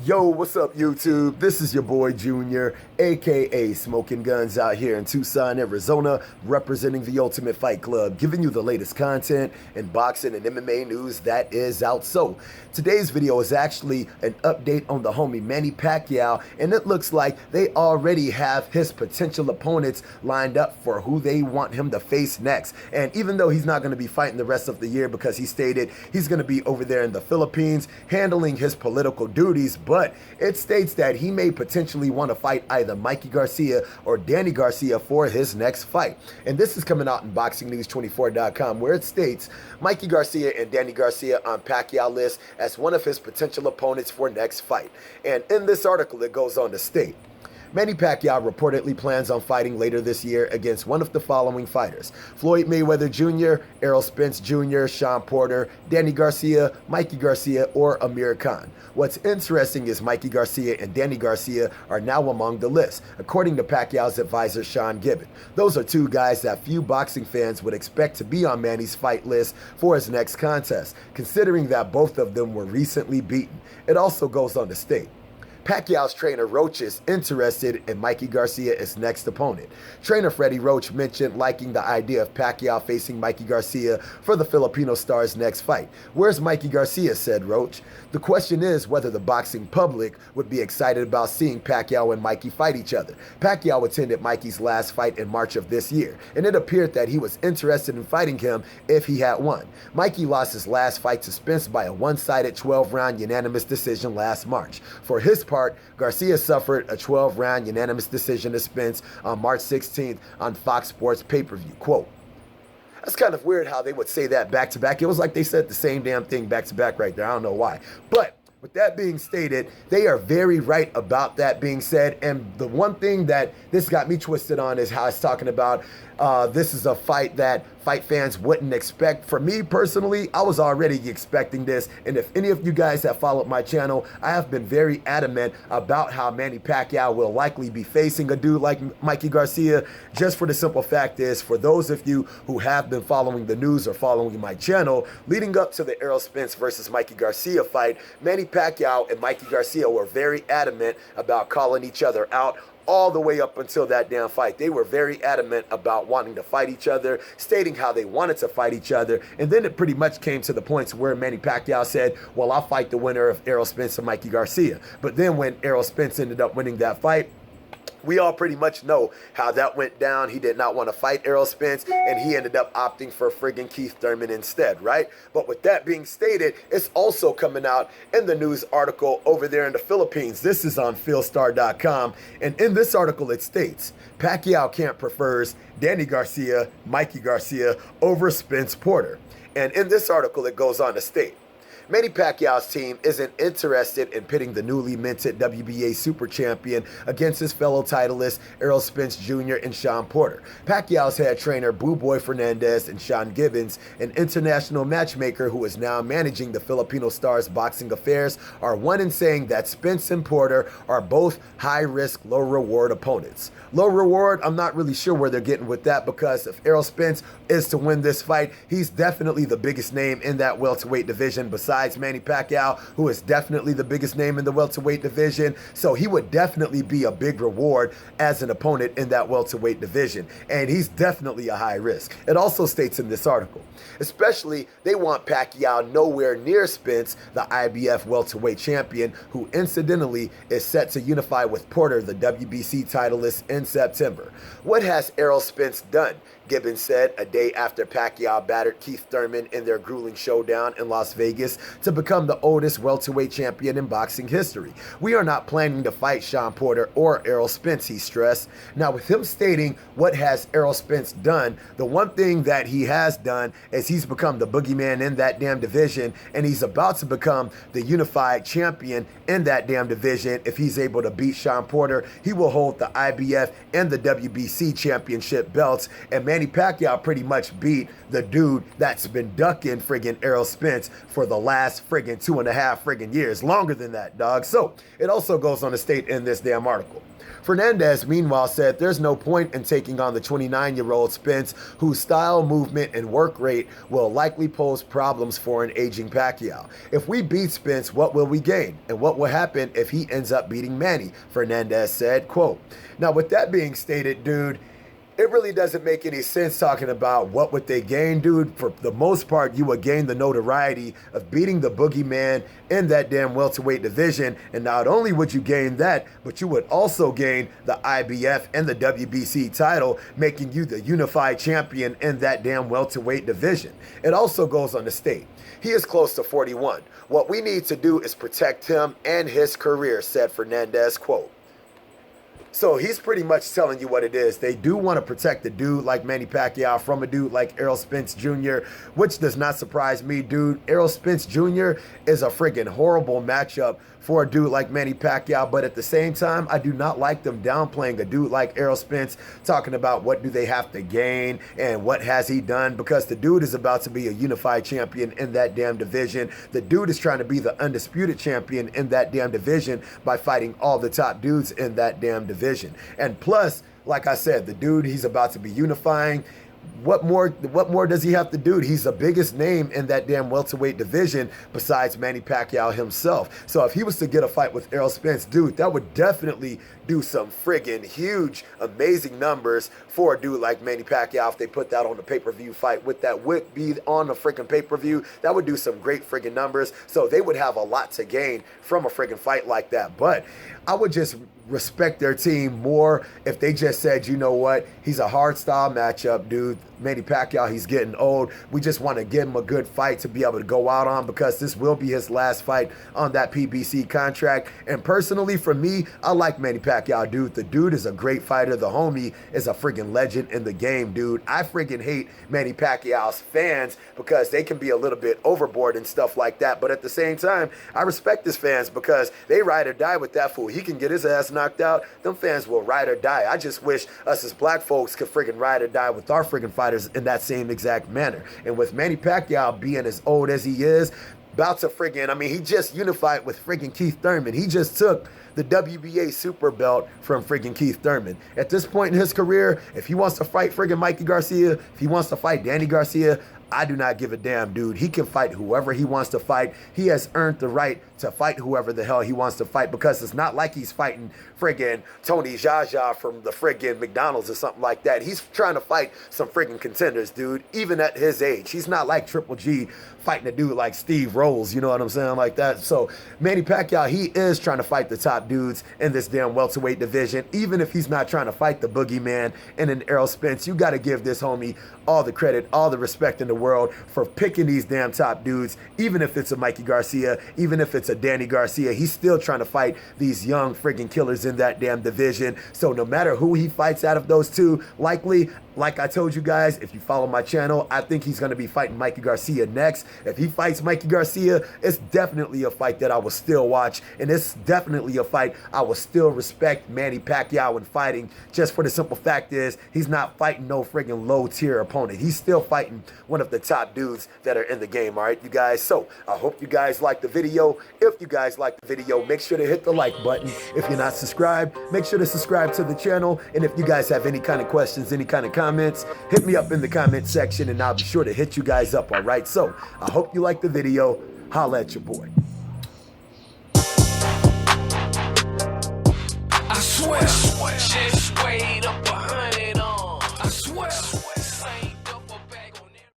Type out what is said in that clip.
Yo, what's up, YouTube? This is your boy Junior, aka Smoking Guns, out here in Tucson, Arizona, representing the Ultimate Fight Club, giving you the latest content in boxing and MMA news that is out. So, today's video is actually an update on the homie Manny Pacquiao, and it looks like they already have his potential opponents lined up for who they want him to face next. And even though he's not going to be fighting the rest of the year because he stated he's going to be over there in the Philippines handling his political duties, but it states that he may potentially want to fight either Mikey Garcia or Danny Garcia for his next fight. And this is coming out in BoxingNews24.com, where it states Mikey Garcia and Danny Garcia on Pacquiao list as one of his potential opponents for next fight. And in this article, it goes on to state, Manny Pacquiao reportedly plans on fighting later this year against one of the following fighters: FLOYD MAYWEATHER JR, ERROL SPENCE Jr., SHAWN Porter, Danny Garcia, Mikey Garcia, or AMIR KHAN. What's interesting is Mikey Garcia and Danny Garcia are now among the list, according to Pacquiao's advisor Sean Gibbon. Those are two guys that few boxing fans would expect to be on Manny's fight list for his next contest, considering that both of them were recently beaten. It also goes on to state, Pacquiao's trainer Roach is interested in Mikey Garcia as next opponent. Trainer Freddie Roach mentioned liking the idea of Pacquiao facing Mikey Garcia for the Filipino star's next fight. "Where's Mikey Garcia?" said Roach. "The question is whether the boxing public would be excited about seeing Pacquiao and Mikey fight each other." Pacquiao attended Mikey's last fight in March of this year, and it appeared that he was interested in fighting him if he had won. Mikey lost his last fight to Spence by a one-sided 12-round unanimous decision last March. For his part, Garcia suffered a 12-round unanimous decision to Spence on March 16th on Fox Sports pay-per-view. Quote, that's kind of weird how they would say that back-to-back. It was like they said the same damn thing back-to-back right there. I don't know why. But with that being stated, they are very right about that being said. And the one thing that this got me twisted on is how it's talking about this is a fight that fight fans wouldn't expect. For me personally, I was already expecting this. And if any of you guys have followed my channel, I have been very adamant about how Manny Pacquiao will likely be facing a dude like Mikey Garcia. Just for the simple fact is, for those of you who have been following the news or following my channel, leading up to the Errol Spence versus Mikey Garcia fight, Manny Pacquiao and Mikey Garcia were very adamant about calling each other out all the way up until that damn fight. They were very adamant about wanting to fight each other, stating how they wanted to fight each other. And then it pretty much came to the points where Manny Pacquiao said, well, I'll fight the winner of Errol Spence and Mikey Garcia. But then when Errol Spence ended up winning that fight, we all pretty much know how that went down. He did not want to fight Errol Spence, and he ended up opting for friggin' Keith Thurman instead, right? But with that being stated, it's also coming out in the news article over there in the Philippines. This is on philstar.com, and in this article it states, Pacquiao camp prefers Danny Garcia, Mikey Garcia over Spence Porter. And in this article it goes on to state, Manny Pacquiao's team isn't interested in pitting the newly minted WBA super champion against his fellow titleist Errol Spence Jr. and SHAWN Porter. Pacquiao's head trainer Boo Boy Fernandez and Sean Gibbons, an international matchmaker who is now managing the Filipino star's boxing affairs, are one in saying that Spence and Porter are both high-risk, low-reward opponents. Low reward, I'm not really sure where they're getting with that, because if Errol Spence is to win this fight, he's definitely the biggest name in that welterweight division besides Manny Pacquiao, who is definitely the biggest name in the welterweight division. So he would definitely be a big reward as an opponent in that welterweight division. And he's definitely a high risk. It also states in this article, especially they want Pacquiao nowhere near Spence, the IBF welterweight champion, who incidentally is set to unify with Porter, the WBC titleist, in September. What has Errol Spence done? Gibbons said a day after Pacquiao battered Keith Thurman in their grueling showdown in Las Vegas to become the oldest welterweight champion in boxing history. "We are not planning to fight SHAWN Porter or Errol Spence," he stressed. Now, with him stating what has Errol Spence done, the one thing that he has done is he's become the boogeyman in that damn division, and he's about to become the unified champion in that damn division. If he's able to beat SHAWN Porter, he will hold the IBF and the WBC championship belts, and Manny Pacquiao pretty much beat the dude that's been ducking friggin' Errol Spence for the last last friggin' 2.5 friggin' years, longer than that, dog. So it also goes on to state in this damn article. Fernandez, meanwhile, said there's no point in taking on the 29-year-old Spence, whose style, movement, and work rate will likely pose problems for an aging Pacquiao. If we beat Spence, what will we gain? And what will happen if he ends up beating Manny? Fernandez said, quote. Now, with that being stated, dude, it really doesn't make any sense talking about what would they gain, dude. For the most part, you would gain the notoriety of beating the boogeyman in that damn welterweight division. And not only would you gain that, but you would also gain the IBF and the WBC title, making you the unified champion in that damn welterweight division. It also goes on to state, he is close to 41. What we need to do is protect him and his career, said Fernandez, quote. So he's pretty much telling you what it is. They do want to protect a dude like Manny Pacquiao from a dude like Errol Spence Jr., which does not surprise me, dude. Errol Spence Jr. is a friggin' horrible matchup for a dude like Manny Pacquiao, but at the same time, I do not like them downplaying a dude like Errol Spence, talking about what do they have to gain and what has he done, because the dude is about to be a unified champion in that damn division. The dude is trying to be the undisputed champion in that damn division by fighting all the top dudes in that damn division. And plus, like I said, the dude, he's about to be unifying. What more does he have to do? He's the biggest name in that damn welterweight division besides Manny Pacquiao himself. So if he was to get a fight with Errol Spence, dude, that would definitely do some friggin' huge, amazing numbers for a dude like Manny Pacquiao. If they put that on the pay-per-view fight, with that would be on the friggin' pay-per-view, that would do some great friggin' numbers. So they would have a lot to gain from a friggin' fight like that. But I would just respect their team more if they just said, you know what, he's a hard style matchup, dude. Manny Pacquiao, he's getting old. We just want to give him a good fight to be able to go out on, because this will be his last fight on that PBC contract. And personally, for me, I like Manny Pacquiao, dude. The dude is a great fighter. The homie is a friggin' legend in the game, dude. I friggin' hate Manny Pacquiao's fans because they can be a little bit overboard and stuff like that. But at the same time, I respect his fans because they ride or die with that fool. He can get his ass knocked out. Them fans will ride or die. I just wish us as black folks could friggin' ride or die with our friggin' fighters in that same exact manner. And with Manny Pacquiao being as old as he is, about to friggin', I mean, he just unified with friggin' Keith Thurman. He just took the WBA super belt from friggin' Keith Thurman. At this point in his career, if he wants to fight friggin' Mikey Garcia, if he wants to fight Danny Garcia, I do not give a damn, dude. He can fight whoever he wants to fight. He has earned the right to fight whoever the hell he wants to fight, because it's not like he's fighting friggin' Tony Jaja from the friggin' McDonald's or something like that. He's trying to fight some friggin' contenders, dude, even at his age. He's not like Triple G fighting a dude like Steve Rolls, you know what I'm saying, like that. So Manny Pacquiao, he is trying to fight the top dudes in this damn welterweight division, even if he's not trying to fight the boogeyman and an Errol Spence. You got to give this homie all the credit, all the respect in the world for picking these damn top dudes, even if it's a Mikey Garcia, even if it's a Danny Garcia. He's still trying to fight these young friggin' killers in that damn division. So no matter who he fights out of those two, likely, like I told you guys, if you follow my channel, I think he's going to be fighting Mikey Garcia next. If he fights Mikey Garcia, it's definitely a fight that I will still watch. And it's definitely a fight I will still respect Manny Pacquiao in fighting, just for the simple fact is he's not fighting no friggin' low tier opponent. He's still fighting one of the top dudes that are in the game, all right, you guys? So I hope you guys like the video. If you guys like the video, make sure to hit the like button. If you're not subscribed, make sure to subscribe to the channel. And if you guys have any kind of questions, any kind of comments, hit me up in the comment section and I'll be sure to hit you guys up, all right? So I hope you like the video. Holla at your boy. I swear, just wait up.